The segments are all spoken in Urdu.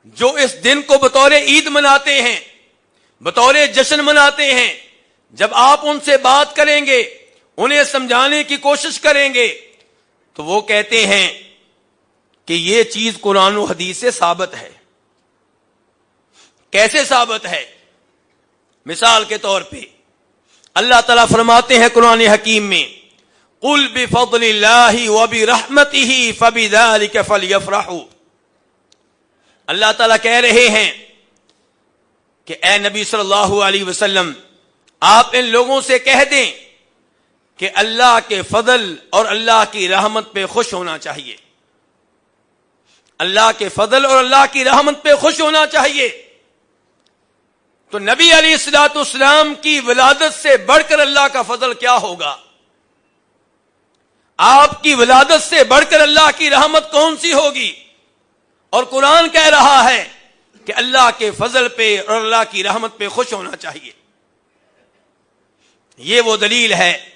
جو اس دن کو بطور عید مناتے ہیں، بطور جشن مناتے ہیں، جب آپ ان سے بات کریں گے، انہیں سمجھانے کی کوشش کریں گے، تو وہ کہتے ہیں کہ یہ چیز قرآن و حدیث سے ثابت ہے۔ کیسے ثابت ہے؟ مثال کے طور پہ اللہ تعالیٰ فرماتے ہیں قرآن حکیم میں، قُلْ بِفَضْلِ اللَّهِ وَبِرَحْمَتِهِ فَبِذَلِكَ فَلْيَفْرَحُوا۔ اللہ تعالیٰ کہہ رہے ہیں کہ اے نبی صلی اللہ علیہ وسلم، آپ ان لوگوں سے کہہ دیں کہ اللہ کے فضل اور اللہ کی رحمت پہ خوش ہونا چاہیے، اللہ کے فضل اور اللہ کی رحمت پہ خوش ہونا چاہیے۔ تو نبی علیہ الصلوۃ والسلام کی ولادت سے بڑھ کر اللہ کا فضل کیا ہوگا؟ آپ کی ولادت سے بڑھ کر اللہ کی رحمت کون سی ہوگی؟ اور قرآن کہہ رہا ہے کہ اللہ کے فضل پہ اور اللہ کی رحمت پہ خوش ہونا چاہیے۔ یہ وہ دلیل ہے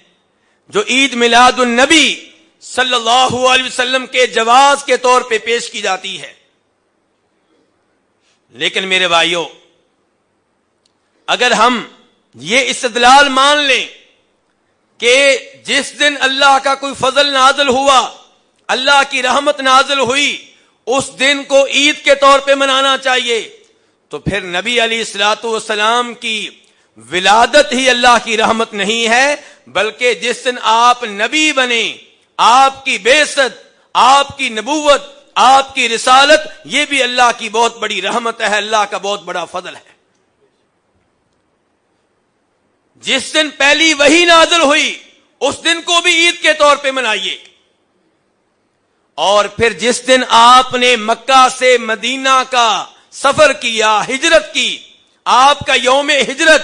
جو عید میلاد النبی صلی اللہ علیہ وسلم کے جواز کے طور پہ پیش کی جاتی ہے۔ لیکن میرے بھائیوں، اگر ہم یہ استدلال مان لیں کہ جس دن اللہ کا کوئی فضل نازل ہوا، اللہ کی رحمت نازل ہوئی، اس دن کو عید کے طور پہ منانا چاہیے، تو پھر نبی علیہ الصلوۃ والسلام کی ولادت ہی اللہ کی رحمت نہیں ہے، بلکہ جس دن آپ نبی بنے، آپ کی بعثت، آپ کی نبوت، آپ کی رسالت، یہ بھی اللہ کی بہت بڑی رحمت ہے، اللہ کا بہت بڑا فضل ہے۔ جس دن پہلی وحی نازل ہوئی، اس دن کو بھی عید کے طور پہ منائیے۔ اور پھر جس دن آپ نے مکہ سے مدینہ کا سفر کیا، ہجرت کی، آپ کا یوم ہجرت،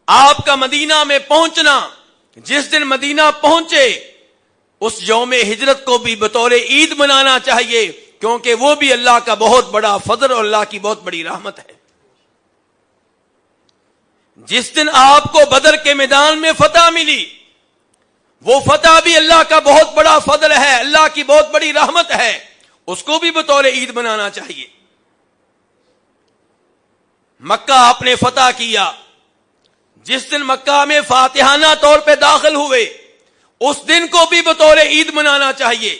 آپ کا مدینہ میں پہنچنا، جس دن مدینہ پہنچے، اس یوم ہجرت کو بھی بطور عید منانا چاہیے، کیونکہ وہ بھی اللہ کا بہت بڑا فضل اور اللہ کی بہت بڑی رحمت ہے۔ جس دن آپ کو بدر کے میدان میں فتح ملی، وہ فتح بھی اللہ کا بہت بڑا فضل ہے، اللہ کی بہت بڑی رحمت ہے، اس کو بھی بطور عید منانا چاہیے۔ مکہ آپ نے فتح کیا، جس دن مکہ میں فاتحانہ طور پہ داخل ہوئے، اس دن کو بھی بطور عید منانا چاہیے۔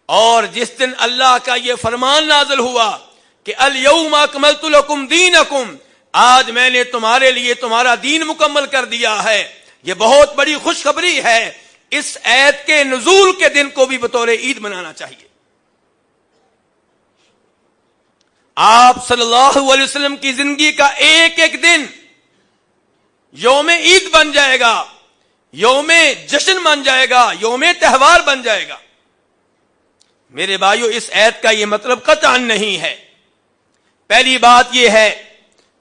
اور جس دن اللہ کا یہ فرمان نازل ہوا کہ الیوم اکملت لکم دینکم، آج میں نے تمہارے لیے تمہارا دین مکمل کر دیا ہے، یہ بہت بڑی خوشخبری ہے، اس آیت کے نزول کے دن کو بھی بطور عید منانا چاہیے۔ آپ صلی اللہ علیہ وسلم کی زندگی کا ایک ایک دن یوم عید بن جائے گا، یوم جشن بن جائے گا، یوم تہوار بن جائے گا۔ میرے بھائیو، اس آیت کا یہ مطلب قطعا نہیں ہے۔ پہلی بات یہ ہے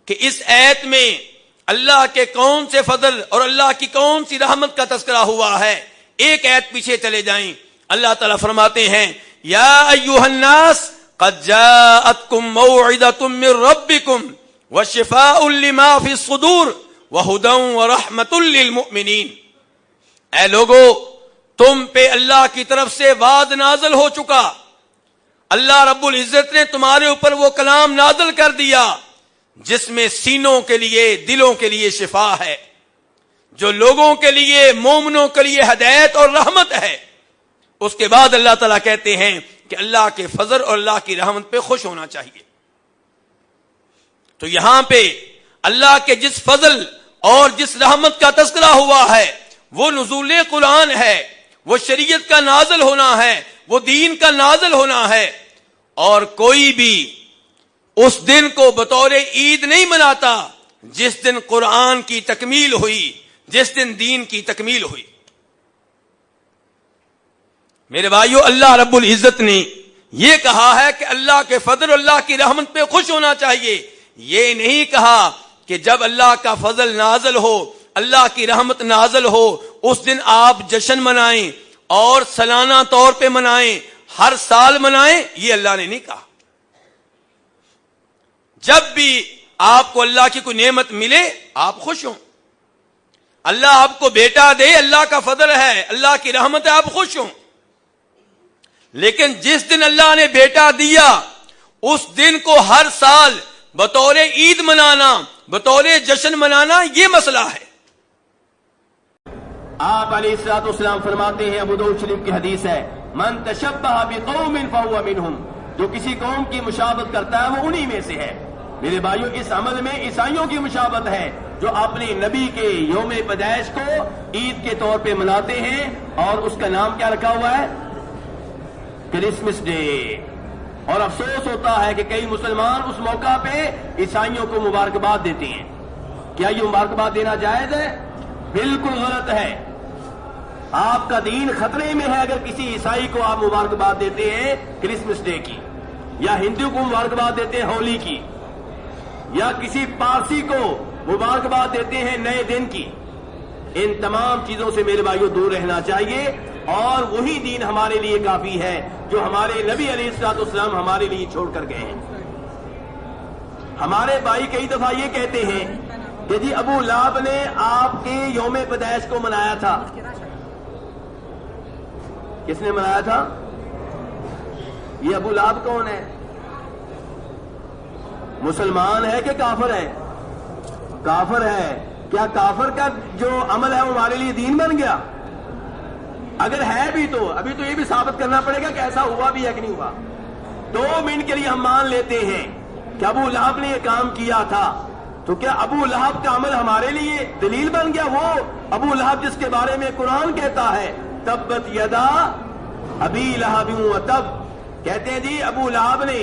کہ اس آیت میں اللہ کے کون سے فضل اور اللہ کی کون سی رحمت کا تذکرہ ہوا ہے۔ ایک آیت پیچھے چلے جائیں، اللہ تعالیٰ فرماتے ہیں، یا ایھا الناس قد جاءتکم موعظۃ من ربکم وشفاء لما فی الصدور وہدی ورحمۃ للمؤمنین۔ اے لوگو، تم پہ اللہ کی طرف سے وعد نازل ہو چکا، اللہ رب العزت نے تمہارے اوپر وہ کلام نازل کر دیا جس میں سینوں کے لیے، دلوں کے لیے شفا ہے، جو لوگوں کے لیے، مومنوں کے لیے ہدایت اور رحمت ہے۔ اس کے بعد اللہ تعالیٰ کہتے ہیں کہ اللہ کے فضل اور اللہ کی رحمت پہ خوش ہونا چاہیے۔ تو یہاں پہ اللہ کے جس فضل اور جس رحمت کا تذکرہ ہوا ہے، وہ نزول قرآن ہے، وہ شریعت کا نازل ہونا ہے، وہ دین کا نازل ہونا ہے۔ اور کوئی بھی اس دن کو بطور عید نہیں مناتا جس دن قرآن کی تکمیل ہوئی، جس دن دین کی تکمیل ہوئی۔ میرے بھائیو، اللہ رب العزت نے یہ کہا ہے کہ اللہ کے فضل اور اللہ کی رحمت پہ خوش ہونا چاہیے، یہ نہیں کہا کہ جب اللہ کا فضل نازل ہو، اللہ کی رحمت نازل ہو، اس دن آپ جشن منائیں اور سالانہ طور پہ منائیں، ہر سال منائیں، یہ اللہ نے نہیں کہا۔ جب بھی آپ کو اللہ کی کوئی نعمت ملے، آپ خوش ہوں۔ اللہ آپ کو بیٹا دے، اللہ کا فضل ہے، اللہ کی رحمت ہے، آپ خوش ہوں۔ لیکن جس دن اللہ نے بیٹا دیا، اس دن کو ہر سال بطور عید منانا، بطور جشن منانا، یہ مسئلہ ہے۔ آپ علیہ الصلوۃ والسلام فرماتے ہیں، ابو داؤد شریف کی حدیث ہے، من تشبہ بقوم فہو منہم، جو کسی قوم کی مشابہت کرتا ہے وہ انہی میں سے ہے۔ میرے بھائیو، اس عمل میں عیسائیوں کی مشابہت ہے جو اپنے نبی کے یوم پیدائش کو عید کے طور پہ مناتے ہیں، اور اس کا نام کیا رکھا ہوا ہے؟ Christmas day. اور افسوس ہوتا ہے کہ کئی مسلمان اس موقع پہ عیسائیوں کو مبارکباد دیتے ہیں۔ کیا یہ مبارکباد دینا جائز ہے؟ بالکل غلط ہے۔ آپ کا دین خطرے میں ہے اگر کسی عیسائی کو آپ مبارکباد دیتے ہیں کرسمس ڈے کی، یا ہندو کو مبارکباد دیتے ہیں ہولی کی، یا کسی پارسی کو مبارکباد دیتے ہیں نئے دن کی۔ ان تمام چیزوں سے میرے بھائیوں دور رہنا چاہیے، اور وہی دین ہمارے لیے کافی ہے جو ہمارے نبی علیہ الصلوۃ والسلام ہمارے لیے چھوڑ کر گئے ہیں۔ ہمارے بھائی کئی دفعہ یہ کہتے ہیں کہ جی ابو لہب نے آپ کے یوم پیدائش کو منایا تھا۔ کس نے منایا تھا؟ یہ ابو لہب کون ہے؟ مسلمان ہے کہ کافر ہے؟ کافر ہے۔ کیا کافر کا جو عمل ہے وہ ہمارے لیے دین بن گیا؟ اگر ہے بھی تو ابھی تو یہ بھی ثابت کرنا پڑے گا کہ ایسا ہوا بھی ہے کہ نہیں ہوا۔ 2 منٹ کے لیے ہم مان لیتے ہیں کہ ابو لہب نے یہ کام کیا تھا، تو کیا ابو لہب کا عمل ہمارے لیے دلیل بن گیا؟ وہ ابو لہب جس کے بارے میں قرآن کہتا ہے تبت یدا ابی لہب وتب، کہتے ہیں جی ابو لہب نے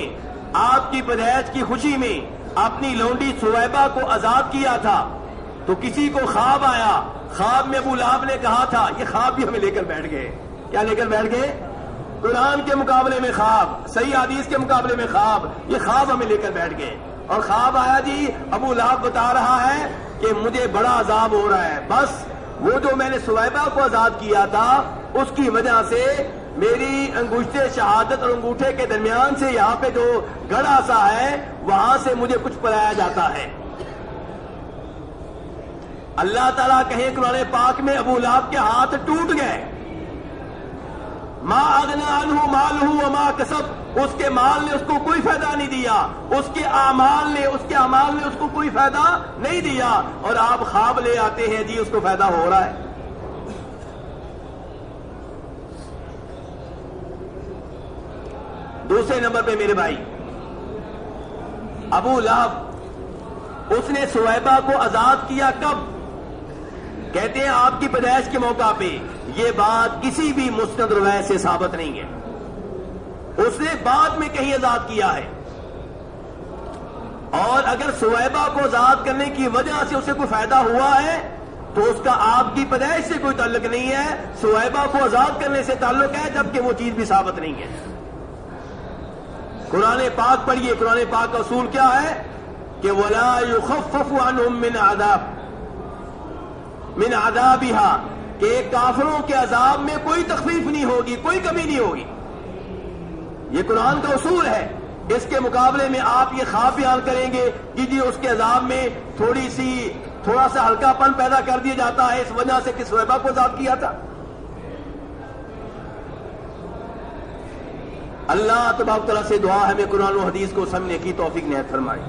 آپ کی پیدائش کی خوشی میں اپنی لونڈی سویبہ کو آزاد کیا تھا، تو کسی کو خواب آیا، خواب میں ابو لہب نے کہا تھا، یہ خواب بھی ہمیں لے کر بیٹھ گئے۔ کیا لے کر بیٹھ گئے؟ قرآن کے مقابلے میں خواب، صحیح حدیث کے مقابلے میں خواب، یہ خواب ہمیں لے کر بیٹھ گئے۔ اور خواب آیا جی ابو لہب بتا رہا ہے کہ مجھے بڑا عذاب ہو رہا ہے، بس وہ جو میں نے سویبہ کو آزاد کیا تھا اس کی وجہ سے میری انگوشتے شہادت اور انگوٹھے کے درمیان سے یہاں پہ جو گڑھا سا ہے وہاں سے مجھے کچھ پلایا جاتا ہے۔ اللہ تعالیٰ کہیں قرآن پاک میں ابو لہب کے ہاتھ ٹوٹ گئے، ما اغنی عنہ مالہ وما کسب، اس کے مال نے اس کو کوئی فائدہ نہیں دیا، اس کے اعمال نے اس کو کوئی فائدہ نہیں دیا، اور آپ خواب لے آتے ہیں جی اس کو فائدہ ہو رہا ہے۔ دوسرے نمبر پہ میرے بھائی، ابو لہب اس نے سویبہ کو آزاد کیا کب؟ کہتے ہیں آپ کی پیدائش کے موقع پہ۔ یہ بات کسی بھی مستند روایت سے ثابت نہیں ہے، اس نے بعد میں کہیں آزاد کیا ہے۔ اور اگر سویبہ کو آزاد کرنے کی وجہ سے اسے کوئی فائدہ ہوا ہے تو اس کا آپ کی پیدائش سے کوئی تعلق نہیں ہے، سویبہ کو آزاد کرنے سے تعلق ہے، جبکہ وہ چیز بھی ثابت نہیں ہے۔ قرآن پاک پڑھیے، قرآن پاک کا اصول کیا ہے کہ وَلَا يُخَفَّفُ عَنْهُم من عذابها، کہ کافروں کے عذاب میں کوئی تخفیف نہیں ہوگی، کوئی کمی نہیں ہوگی۔ یہ قرآن کا اصول ہے۔ اس کے مقابلے میں آپ یہ خواب بیان کریں گے کہ جی اس کے عذاب میں تھوڑا سا ہلکا پن پیدا کر دیا جاتا ہے اس وجہ سے کہ سویبہ کو عذاب کیا تھا۔ اللہ تبارک و تعالیٰ سے دعا ہے ہمیں قرآن و حدیث کو سمجھنے کی توفیق عنایت فرمائے۔